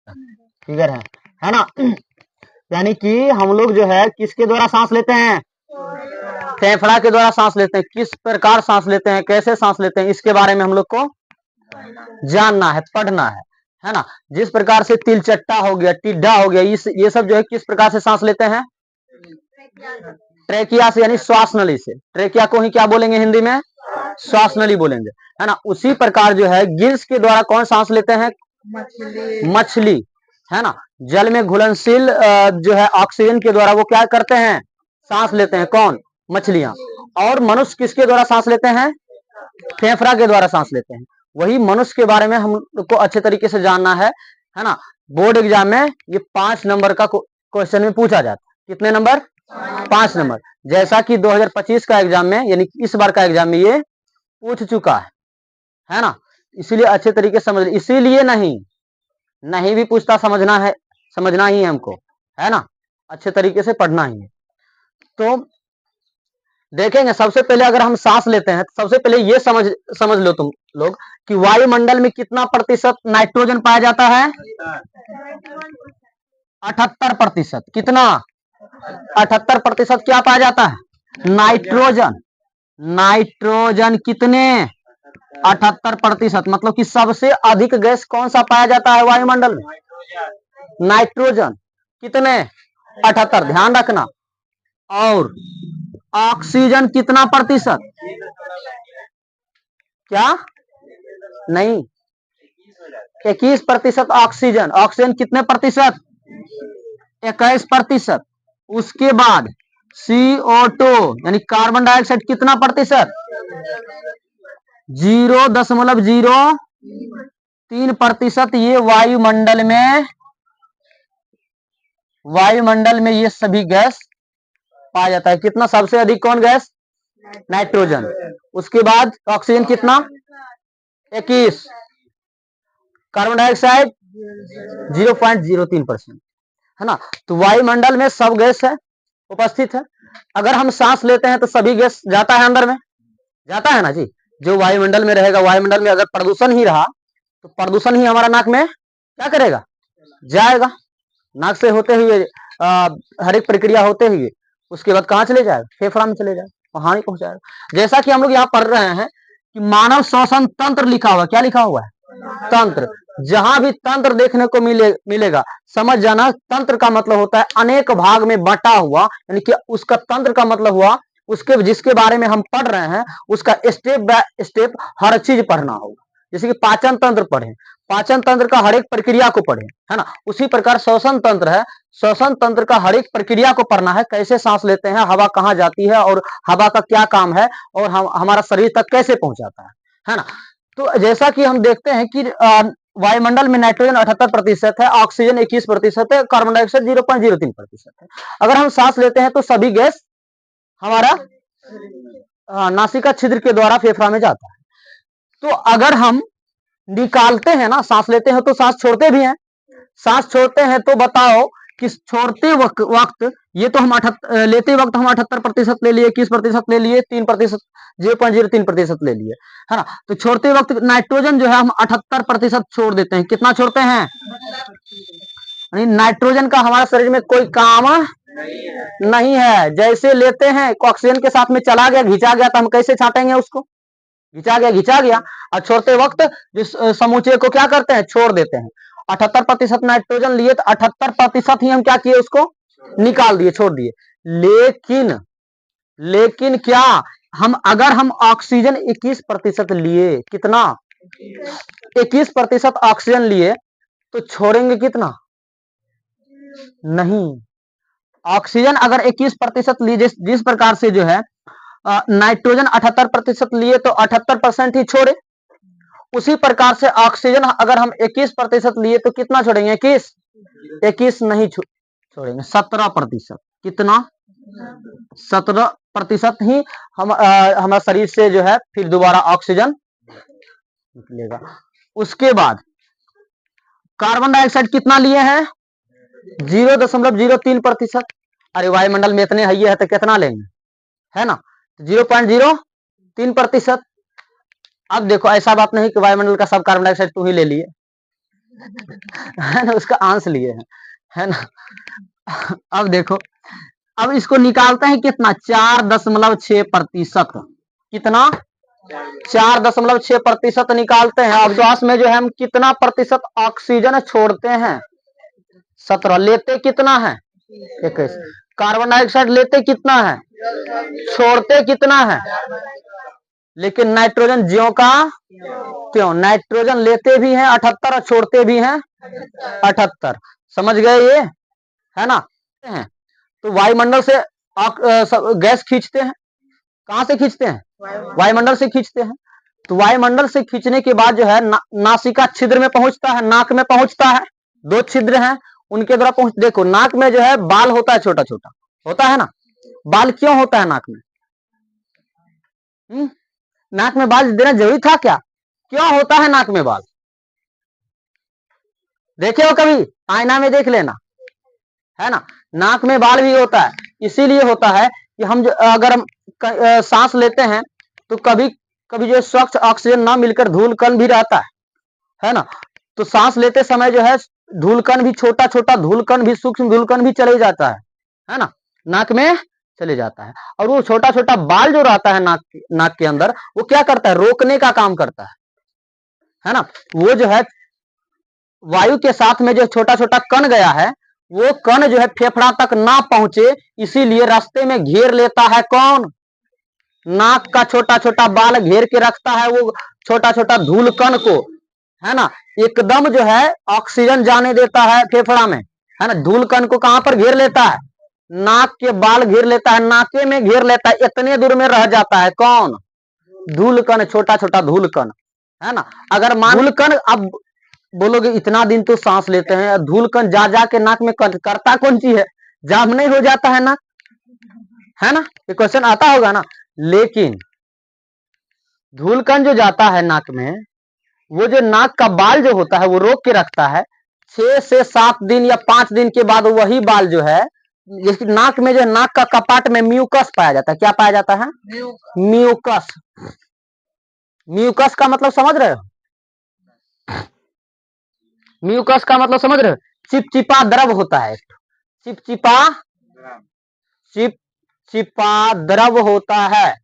Figure है ना। यानी कि हम लोग जो है किसके द्वारा सांस लेते हैं, फेफड़ा के द्वारा सांस लेते हैं। किस प्रकार सांस लेते हैं, कैसे सांस लेते हैं, इसके बारे में हम लोग को जानना है, पढ़ना है ना। जिस प्रकार से तिलचट्टा हो गया, टिड्डा हो गया, ये सब जो है किस प्रकार से सांस लेते हैं, ट्रेकिया से, यानी श्वास नली से। ट्रेकिया को ही क्या बोलेंगे हिंदी में, श्वास नली बोलेंगे, है ना। उसी प्रकार जो है गिल्स के द्वारा कौन सांस लेते हैं, मछली, है ना। जल में घुलनशील जो है ऑक्सीजन के द्वारा वो क्या करते हैं, सांस लेते हैं, कौन, मछलियां। और मनुष्य किसके द्वारा सांस लेते हैं, फेफड़ा के द्वारा सांस लेते हैं। वही मनुष्य के बारे में हम लोग को अच्छे तरीके से जानना है ना। बोर्ड एग्जाम में ये 5 नंबर का क्वेश्चन में पूछा जाता है। कितने नंबर, 5 नंबर। जैसा कि 2025 का एग्जाम में, यानी इस बार का एग्जाम में ये पूछ चुका है ना। इसीलिए अच्छे तरीके से समझ, इसीलिए नहीं भी पूछता, समझना है, समझना ही है हमको, है ना। अच्छे तरीके से पढ़ना ही है। तो देखेंगे सबसे पहले अगर हम सांस लेते हैं तो सबसे पहले ये समझ लो तुम लोग कि वायुमंडल में कितना प्रतिशत नाइट्रोजन पाया जाता है, 78%। कितना, 78% क्या पाया जाता है, नाइट्रोजन। नाइट्रोजन कितने, 78%। मतलब कि सबसे अधिक गैस कौन सा पाया जाता है वायुमंडल में, नाइट्रोजन। कितने, 78, ध्यान रखना। और ऑक्सीजन कितना प्रतिशत, क्या, नहीं, 21% ऑक्सीजन। ऑक्सीजन कितने प्रतिशत, 21%। उसके बाद CO2 यानी कार्बन डाइऑक्साइड कितना प्रतिशत, 0.03%। ये वायुमंडल में ये सभी गैस पाया जाता है। कितना, सबसे अधिक कौन गैस, नाइट्रोजन। उसके बाद ऑक्सीजन कितना, 21, कार्बन डाइऑक्साइड 0.03%, है ना। तो वायुमंडल में सब गैस है, उपस्थित है। अगर हम सांस लेते हैं तो सभी गैस जाता है अंदर में, जाता है ना जी। जो वायुमंडल में रहेगा, वायुमंडल में अगर प्रदूषण ही रहा तो प्रदूषण ही हमारा नाक में क्या करेगा, जाएगा। नाक से होते हुए हर एक प्रक्रिया होते हुए उसके बाद कहां चले जाएगा, फेफड़ा में चले जाएगा, वहां ही पहुंचाएगा। जैसा कि हम लोग यहाँ पढ़ रहे हैं कि मानव श्वसन तंत्र लिखा हुआ, क्या लिखा हुआ है, तंत्र। जहां भी तंत्र देखने को मिलेगा समझ जाना, तंत्र का मतलब होता है अनेक भाग में बटा हुआ, यानी कि उसका तंत्र का मतलब हुआ उसके जिसके बारे में हम पढ़ रहे हैं उसका स्टेप बाय स्टेप हर चीज पढ़ना होगा। जैसे कि पाचन तंत्र पढ़े, पाचन तंत्र का हर एक प्रक्रिया को पढ़े, है ना। उसी प्रकार श्वसन तंत्र है, श्वसन तंत्र का हर एक प्रक्रिया को पढ़ना है। कैसे सांस लेते हैं, हवा कहाँ जाती है और हवा का क्या काम है और हमारा शरीर तक कैसे पहुंचाता है ना। तो जैसा कि हम देखते हैं कि वायुमंडल में नाइट्रोजन 78% है, ऑक्सीजन 21% है, कार्बन डाइऑक्साइड 0.03% है। अगर हम सांस लेते हैं तो सभी गैस हमारा नासिका छिद्र के द्वारा फेफड़ा में जाता है। तो अगर हम निकालते हैं ना, सांस लेते हैं तो सांस छोड़ते भी हैं। सांस छोड़ते हैं तो बताओ कि छोड़ते वक्त ये तो हम लेते वक्त हम 78% ले लिए, 21% ले लिए, 3% 0.03% ले लिए, है ना। तो छोड़ते वक्त नाइट्रोजन जो है हम 78% छोड़ देते हैं। कितना छोड़ते हैं, नाइट्रोजन का हमारे शरीर में कोई काम नहीं है। जैसे लेते हैं ऑक्सीजन के साथ में चला गया, घिंचा गया, तो हम कैसे छाटेंगे उसको, घिंचा गया। और छोड़ते वक्त जिस समूचे को क्या करते हैं, छोड़ देते हैं। 78% नाइट्रोजन लिए तो 78% ही हम क्या किए, उसको निकाल दिए, छोड़ दिए। लेकिन क्या अगर हम ऑक्सीजन 21% लिए, कितना, 21% ऑक्सीजन लिए तो छोड़ेंगे कितना, नहीं। ऑक्सीजन अगर 21% लिए, जिस प्रकार से जो है नाइट्रोजन 78% लिए तो 78% ही छोड़े, उसी प्रकार से ऑक्सीजन अगर हम 21% लिए तो कितना छोड़ेंगे, 21 नहीं छोड़ेंगे, 17%। कितना, 17% ही हमारे शरीर से जो है फिर दोबारा ऑक्सीजन निकलेगा। उसके बाद कार्बन डाइऑक्साइड कितना लिए हैं, 0.03%। अरे वायुमंडल में इतने है तो कितना लेंगे, है ना, 0.03%। अब देखो ऐसा बात नहीं कि वायुमंडल का सब कार्बन डाइऑक्साइड तू ही ले लिए, है ना, उसका अंश लिए हैं, है ना। अब देखो, अब इसको निकालते हैं कितना, 4.6%। कितना, 4.6% निकालते हैं। अब श्वास में जो है हम कितना प्रतिशत ऑक्सीजन छोड़ते हैं, 17। लेते कितना है, 21। कार्बन डाइऑक्साइड लेते कितना है, छोड़ते कितना है, लेकिन नाइट्रोजन ज्यों का त्यों। नाइट्रोजन लेते भी हैं 78 और छोड़ते भी हैं 78। समझ गए ये, है ना। तो वायुमंडल से गैस खींचते हैं, कहां से खींचते हैं, वायुमंडल से खींचते हैं। तो वायुमंडल से खींचने के बाद जो है नासिका छिद्र में पहुंचता है, नाक में पहुंचता है। 2 छिद्र हैं, उनके द्वारा पहुंच। देखो नाक में जो है बाल होता है, छोटा छोटा होता है ना। बाल क्यों होता है नाक में, नाक में बाल देना जरूरी था क्या, क्यों होता है नाक में बाल, देखे हो कभी, आईना में देख लेना, है ना। नाक में बाल भी होता है, इसीलिए होता है कि हम जो अगर हम सांस लेते हैं तो कभी कभी जो स्वच्छ ऑक्सीजन ना मिलकर धूल कण भी रहता है ना। तो सांस लेते समय जो है धूल कण भी, छोटा छोटा धूल कण भी, सूक्ष्म धूल कण भी चले जाता है ना, नाक में चले जाता है। और वो छोटा छोटा बाल जो रहता है नाक के अंदर, वो क्या करता है, रोकने का काम करता है ना। वो जो है वायु के साथ में जो छोटा छोटा कण गया है, वो कण जो है फेफड़ा तक ना पहुंचे, इसीलिए रास्ते में घेर लेता है कौन, नाक का छोटा छोटा बाल घेर के रखता है वो छोटा छोटा धूल कण को, है ना। एकदम जो है ऑक्सीजन जाने देता है फेफड़ा में, है ना। धूल कण को कहां पर घेर लेता है, नाक के बाल घेर लेता है, नाके में घेर लेता है। इतने दूर में रह जाता है कौन, धूल कण, छोटा छोटा धूल कण, है ना। अगर धूल कण, अब बोलोगे इतना दिन तो सांस लेते हैं, धूल कण जा जा के नाक में करता कौन चीज है, जाम नहीं हो जाता है नाक, है ना। ये क्वेश्चन आता होगा ना। लेकिन धूल कण जो जाता है नाक में, वो जो नाक का बाल जो होता है वो रोक के रखता है। 6 से 7 दिन या 5 दिन के बाद वही बाल जो है, जैसे नाक में जो नाक का कपाट में म्यूकस पाया जाता है। क्या पाया जाता है, म्यूकस। म्यूकस का मतलब समझ रहे हो, म्यूकस का मतलब समझ रहे हो, चिपचिपा द्रव होता है, चिपचिपा, चिपचिपा द्रव होता है।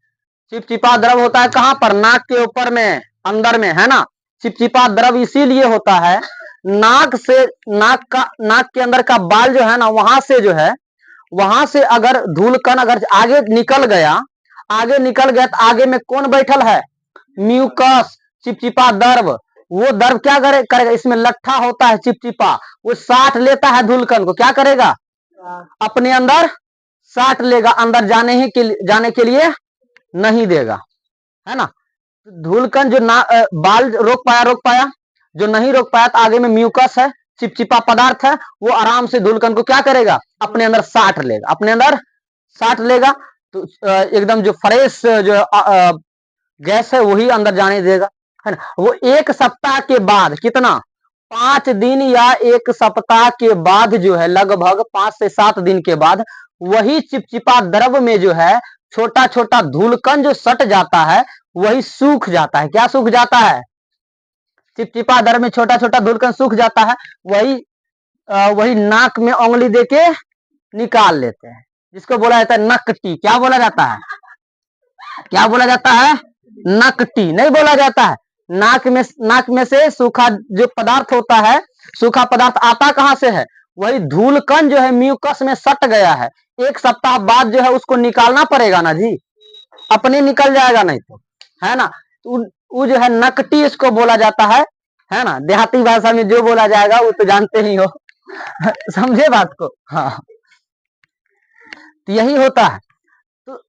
चिपचिपा द्रव होता है कहां पर, नाक के ऊपर में, अंदर में, है ना। चिपचिपा द्रव इसीलिए होता है, नाक से, नाक के अंदर का बाल जो है ना, वहां से जो है, वहां से अगर धूल कण अगर आगे निकल गया, आगे निकल गया तो आगे में कौन बैठल है, म्यूकस, चिपचिपा द्रव। वो द्रव क्या करेगा, इसमें लट्ठा होता है चिपचिपा, वो साठ लेता है धूल कण को, क्या करेगा, अपने अंदर साठ लेगा, अंदर जाने के लिए नहीं देगा, है ना। धूल कण जो बाल रोक पाया, जो नहीं रोक पाया तो आगे में म्यूकस है, चिपचिपा पदार्थ है, वो आराम से धूल कण को क्या करेगा, अपने अंदर साठ लेगा, अपने अंदर साठ लेगा। तो एकदम जो फ्रेश जो गैस है वही अंदर जाने देगा, है ना। वो 1 सप्ताह के बाद, कितना, 5 दिन या 1 सप्ताह के बाद जो है, लगभग 5 से 7 दिन के बाद, वही चिपचिपा द्रव में जो है छोटा छोटा धूलकण जो सट जाता है, वही सूख जाता है। क्या सूख जाता है, चिपचिपा द्रव में छोटा छोटा धूलकण सूख जाता है, वही नाक में उंगली देके निकाल लेते हैं, जिसको बोला जाता है नकटी। क्या बोला जाता है, क्या बोला जाता है, नकटी नहीं बोला जाता है। नाक में से सूखा जो पदार्थ होता है, सूखा पदार्थ आता कहां से है, वही धूलकण जो है म्यूकस में सट गया है। 1 सप्ताह बाद जो है उसको निकालना पड़ेगा ना जी, अपने निकल जाएगा नहीं तो, है ना। वो जो है नकटी इसको बोला जाता है ना। देहाती भाषा में जो बोला जाएगा वो तो जानते ही हो। समझे बात को, हाँ। तो यही होता है। तो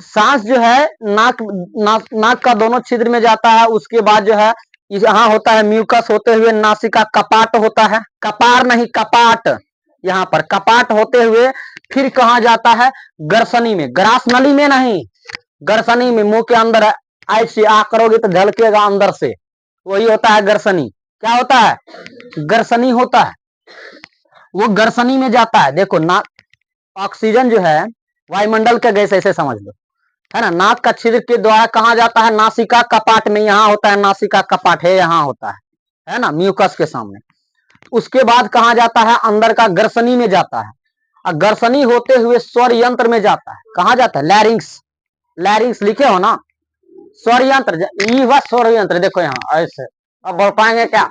सांस जो है नाक का दोनों छिद्र में जाता है, उसके बाद जो है यहाँ होता है म्यूकस होते हुए नासिका कपाट होता है, कपार नहीं कपाट, यहाँ पर कपाट होते हुए फिर कहा जाता है, गर्सनी में, ग्रास नली में नहीं, गर्सनी में, मुंह के अंदर ऐसे आ करोगे तो झलकेगा अंदर से, वही होता है गर्सनी। क्या होता है, गर्सनी होता है, वो गर्सनी में जाता है। देखो ऑक्सीजन जो है वायुमंडल का गैस, ऐसे समझ लो, है ना। नाक का छिद्र के द्वारा कहा जाता है, नासिका कपाट में, यहाँ होता है नासिका कपाट है, यहाँ होता है ना, म्यूकस के सामने। उसके बाद कहाँ जाता है, अंदर का गर्सनी में जाता है, और गर्सनी होते हुए स्वर यंत्र में जाता है। कहाँ जाता है, लैरिंग्स, लैरिंग्स लिखे हो ना, स्वर यंत्र, ये हुआ स्वर यंत्र। देखो यहाँ ऐसे, अब बोल पाएंगे क्या,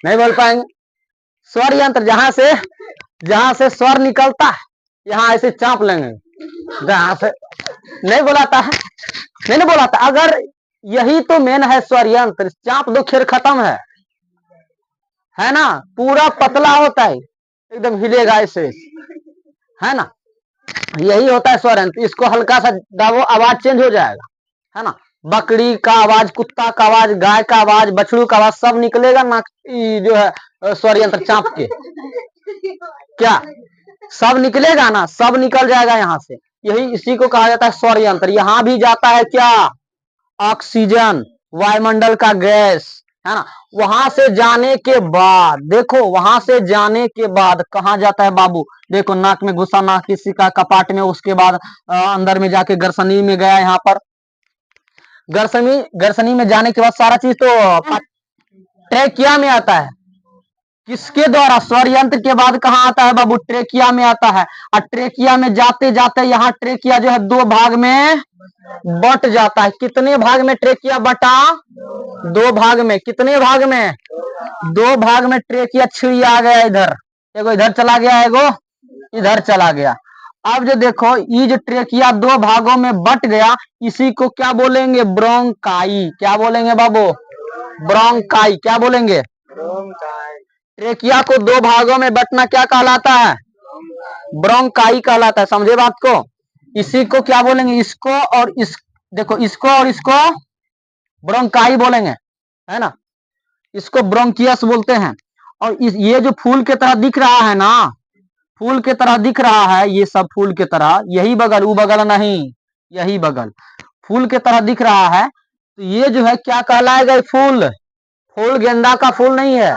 नहीं बोल पाएंगे। स्वर यंत्र जहां से स्वर निकलता है, यहाँ ऐसे चाप लेंगे, जहां से नहीं बोलाता है, नहीं बोलाता। अगर यही तो मेन है स्वर यंत्र, चाप दो खेल खत्म है ना। पूरा पतला होता है, एकदम हिलेगा ऐसे, है ना। यही होता है स्वर यंत्र। इसको हल्का सा दाबो, आवाज चेंज हो जाएगा, है ना। बकरी का आवाज, कुत्ता का आवाज, गाय का आवाज, बछड़ू का आवाज सब निकलेगा ना, जो है स्वर यंत्र चाप के, क्या सब निकलेगा ना, सब निकल जाएगा यहाँ से। यही इसी को कहा जाता है स्वर यंत्र। यहाँ भी जाता है क्या, ऑक्सीजन, वायुमंडल का गैस, है ना। वहां से जाने के बाद देखो, वहां से जाने के बाद कहाँ जाता है बाबू, देखो नाक में घुसा, नाक किसी का कपाट में, उसके बाद अंदर में जाके गर्सनी में गया। यहाँ पर गर्सनी में जाने के बाद सारा चीज तो ट्रेकिया में आता है। किसके द्वारा, स्वर यंत्र के बाद कहाँ आता है बाबू, ट्रेकिया में आता है। और ट्रेकिया में जाते जाते यहाँ ट्रेकिया जो है दो भाग में बट जाता है। कितने भाग में ट्रेकिया बटा, दो भाग में। कितने भाग में, दो भाग में ट्रेकिया छिड़ी आ गया इधर, एगो इधर चला गया, एगो इधर चला गया। अब जो देखो, ये जो ट्रेकिया दो भागों में बट गया, इसी को क्या बोलेंगे, ब्रोंकाई। क्या बोलेंगे बाबू, ब्रोंकाई। क्या बोलेंगे, ट्रेकिया को दो भागों में बटना क्या कहलाता है, ब्रोंकाई कहलाता है। समझे बात को। इसी को क्या बोलेंगे, इसको और इस, देखो इसको और इसको ब्रोंकाई बोलेंगे, है ना। इसको ब्रोंकियस बोलते हैं। और ये जो फूल के तरह दिख रहा है ना, फूल के तरह दिख रहा है, ये सब फूल के तरह, यही बगल, वो बगल नहीं, यही बगल फूल के तरह दिख रहा है। तो ये जो है क्या कहलाएगा, फूल, फूल गेंदा का फूल नहीं है,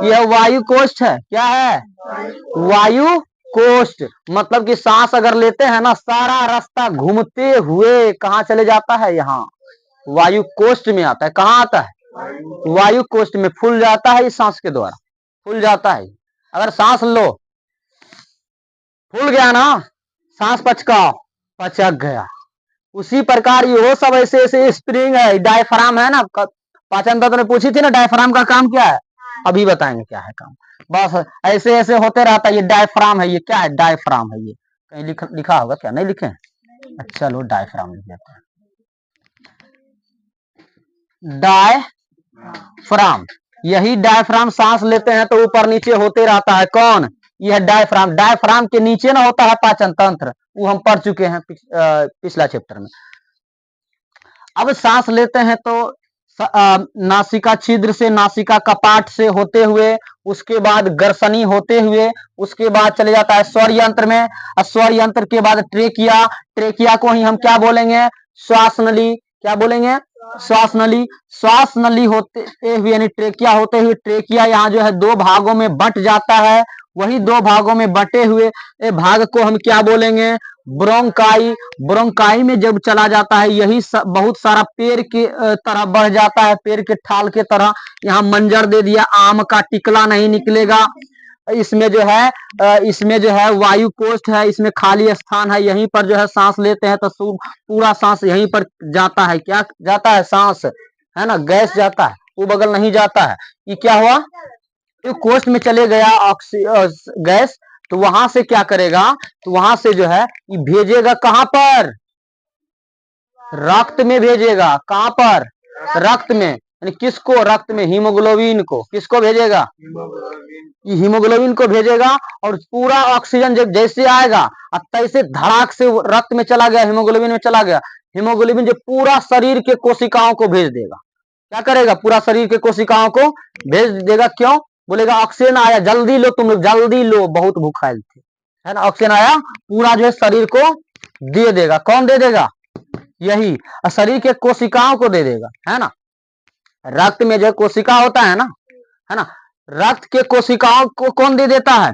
यह वायु कोष्ठ है। क्या है, वायु कोष्ठ। मतलब कि सांस अगर लेते हैं ना, सारा रास्ता घूमते हुए कहाँ चले जाता है, यहाँ वायु कोष्ठ में आता है। कहाँ आता है, वायु कोष्ठ में फूल जाता है, इस सांस के द्वारा फूल जाता है। अगर सांस लो, फूल गया ना, सांस पचक गया। उसी प्रकार ये सब ऐसे ऐसे स्प्रिंग है, डायफ्राम है ना। पाचन तंत्र ने पूछी थी ना, डायफ्राम का काम क्या है, अभी बताएंगे क्या है काम। बस ऐसे ऐसे होते रहता है। ये डायफ्राम है, ये क्या है, डायफ्राम है। ये कहीं लिखा होगा क्या, नहीं लिखे, अच्छा लो डायफ्राम लिख देते हैं। डायफ्राम, यही डायफ्राम सांस लेते हैं तो ऊपर नीचे होते रहता है। कौन, यह डायफ्राम। डायफ्राम के नीचे ना होता है पाचन तंत्र, वो हम पढ़ चुके हैं पिछला चैप्टर में। अब सांस लेते हैं तो नासिका छिद्र से, नासिका कपाट से होते हुए, उसके बाद गर्सनी होते हुए, उसके बाद चले जाता है स्वर यंत्र में। स्वर यंत्र के बाद ट्रेकिया, ट्रेकिया को ही हम क्या बोलेंगे, श्वास नली। क्या बोलेंगे, श्वास नली। श्वास नली होते हुए यानी ट्रेकिया होते हुए, ट्रेकिया यहाँ जो है दो भागों में बट जाता है। वही दो भागों में बटे हुए भाग को हम क्या बोलेंगे, ब्रोंकाई। ब्रोंकाई में जब चला जाता है, यही बहुत सारा पेड़ के तरह बढ़ जाता है, पेड़ के ठाल के तरह। यहाँ मंजर दे दिया, आम का टिकला नहीं निकलेगा। इसमें जो है वायु कोष्ठ है, इसमें खाली स्थान है, यहीं पर जो है सांस लेते हैं तो पूरा सांस यहीं पर जाता है। क्या जाता है, सांस, है ना, गैस जाता है, वो बगल नहीं जाता है। ये क्या हुआ, तो कोष्ठ में चले गया गैस, तो वहां से क्या करेगा, तो वहां से जो है ये भेजेगा कहां पर, रक्त में भेजेगा। कहां पर, रक्त में, यानी किसको, रक्त में, हीमोग्लोबिन को। किसको भेजेगा, हीमोग्लोबिन को भेजेगा। और पूरा ऑक्सीजन जब जैसे आएगा, तैसे धड़ाक से रक्त में चला गया, हीमोग्लोबिन में चला गया। हीमोग्लोबिन जो पूरा शरीर के कोशिकाओं को भेज देगा। क्या करेगा, पूरा शरीर के कोशिकाओं को भेज देगा। क्यों, बोलेगा ऑक्सीजन आया, जल्दी लो तुम लोग, जल्दी लो, बहुत भूखाइल थे, है ना। ऑक्सीजन आया, पूरा जो है शरीर को दे देगा। कौन दे देगा, यही शरीर के कोशिकाओं को दे देगा, है ना। रक्त में जो कोशिका होता है ना, है ना, रक्त के कोशिकाओं को कौन दे देता है,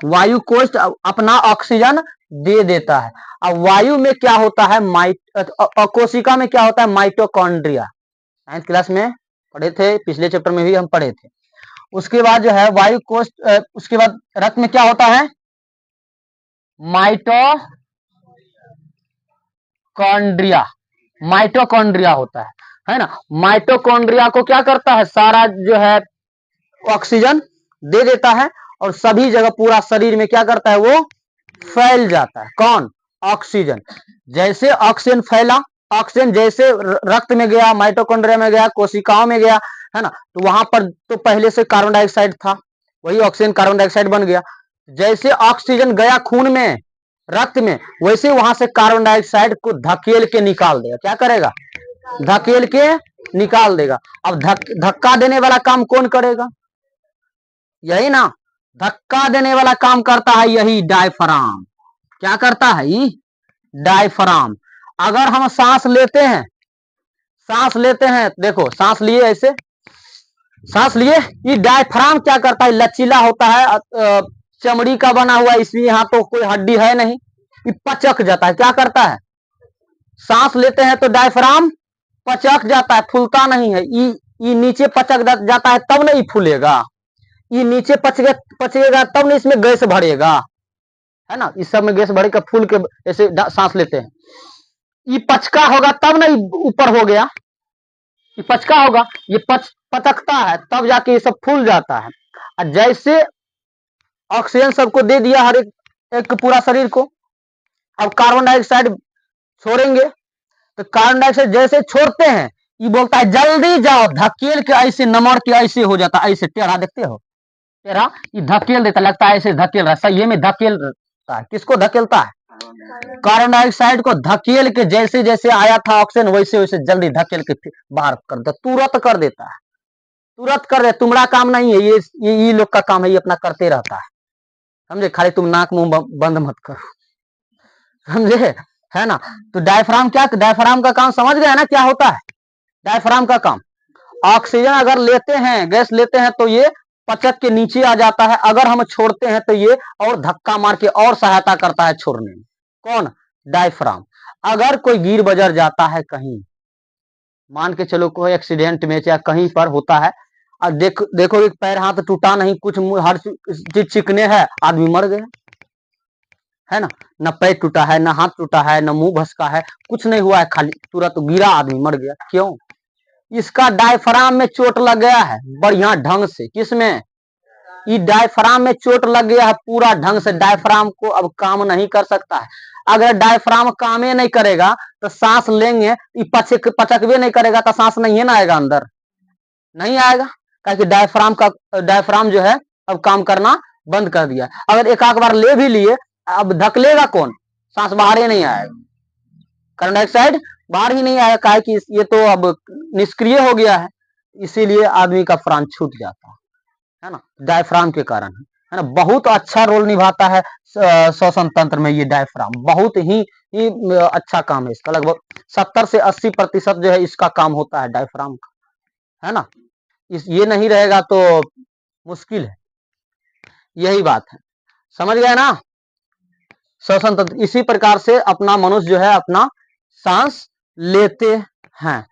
वायु कोष्ठ अपना ऑक्सीजन दे देता है। अब वायु में क्या होता है, कोशिका में क्या होता है, माइटोकॉन्ड्रिया। 9th क्लास में पढ़े थे, पिछले चैप्टर में भी हम पढ़े थे। उसके बाद जो है वायु कोश, उसके बाद रक्त में क्या होता है, माइटोकॉन्ड्रिया, माइटोकॉन्ड्रिया होता है ना। माइटोकॉन्ड्रिया को क्या करता है, सारा जो है ऑक्सीजन दे देता है और सभी जगह पूरा शरीर में क्या करता है, वो फैल जाता है। कौन, ऑक्सीजन। जैसे ऑक्सीजन फैला, ऑक्सीजन जैसे रक्त में गया, माइटोकॉन्ड्रिया में गया, कोशिकाओं में गया, है ना, तो वहां पर तो पहले से कार्बन डाइऑक्साइड था, वही ऑक्सीजन कार्बन डाइऑक्साइड बन गया। जैसे ऑक्सीजन गया खून में, रक्त में, वैसे वहां से कार्बन डाइऑक्साइड को धकेल के निकाल देगा। क्या करेगा, धकेल के निकाल देगा। अब धक्का देने वाला काम कौन करेगा, यही ना, धक्का देने वाला काम करता है यही डायफ्राम। क्या करता है, ये डायफ्राम। अगर हम सांस लेते हैं, सांस लेते हैं, देखो सांस लिए ऐसे, सांस लिए, ये डायफ्राम क्या करता है, लचीला होता है, चमड़ी का बना हुआ, इसलिए यहाँ तो कोई हड्डी है नहीं, ये पचक जाता है। क्या करता है, सांस लेते हैं तो डायफ्राम पचक जाता है, फूलता नहीं है। ये नीचे पचक जाता है तब नहीं फूलेगा, ये नीचे पचेगा तब नहीं इसमें गैस भरेगा, है ना। इस सब में गैस भरेगा, फूल के ऐसे सांस लेते हैं। ये पचका होगा तब नहीं ऊपर हो गया, ये पचका होगा, ये पचकता है तब जाके ये सब फूल जाता है। और जैसे ऑक्सीजन सबको दे दिया, हर एक पूरा शरीर को, अब कार्बन डाइऑक्साइड छोड़ेंगे, तो कार्बन डाइऑक्साइड जैसे छोड़ते हैं, ये बोलता है जल्दी जाओ, धकेल के ऐसे नमड़ के ऐसे हो जाता है, ऐसे टेढ़ा, देखते हो टेढ़ा, ये धकेल देता, लगता है ऐसे धकेल रहा है, सही में धकेल रहा है। किसको धकेलता है, कार्बन डाइऑक्साइड को धकेल के, जैसे जैसे आया था ऑक्सीजन वैसे वैसे जल्दी धकेल के बाहर कर देता, तुरंत कर देता है, तुरंत कर दे। तुम्हारा काम नहीं है, ये लोग का काम है, ये अपना करते रहता है, समझे। खाली तुम नाक मुंह बंद मत करो, समझे, है ना। तो डायफ्राम क्या, डायफ्राम का काम समझ गए ना, क्या होता है डायफ्राम का काम। ऑक्सीजन अगर लेते हैं, गैस लेते हैं, तो ये पचक के नीचे आ जाता है, अगर हम छोड़ते हैं तो ये और धक्का मार के और सहायता करता है छोड़ने में। कौन, डायफ्राम। अगर कोई गिर बजर जाता है कहीं, मान के चलो कोई एक्सीडेंट में या कहीं पर होता है, और देखो एक पैर हाथ टूटा नहीं, कुछ हर चीज चिकने है, आदमी मर गया, है ना। न पैर टूटा है, न हाथ टूटा है, न मुंह भसका है, कुछ नहीं हुआ है, खाली तुरंत गिरा, आदमी मर गया। क्यों, इसका डायफ्राम में चोट लग गया है बढ़िया ढंग से। किसमें, ये डायफ्राम में चोट लग गया है पूरा ढंग से, डायफ्राम को अब काम नहीं कर सकता है। अगर डायफ्राम काम ही नहीं करेगा तो सांस लेंगे, ये पचकवे नहीं करेगा तो सांस नहीं है ना आएगा अंदर, नहीं आएगा, क्योंकि डायफ्राम जो है अब काम करना बंद कर दिया। अगर एक आध बार ले भी लिए, अब धकलेगा कौन, सांस बाहर ही नहीं आएगा, कार्बन डाइऑक्साइड बाहर ही नहीं आएगा, कि ये तो अब निष्क्रिय हो गया है, इसीलिए आदमी का प्राण छूट जाता है ना, डायफ्राम के कारण, है ना। बहुत अच्छा रोल निभाता है श्वसन तंत्र में ये डायफ्राम, बहुत ही अच्छा काम है इसका। लगभग 70 से 80% जो है इसका काम होता है डायफ्राम का, है ना। ये नहीं रहेगा तो मुश्किल है, यही बात है, समझ गए ना। श्वसन तंत्र इसी प्रकार से अपना मनुष्य जो है अपना सांस लेते हैं।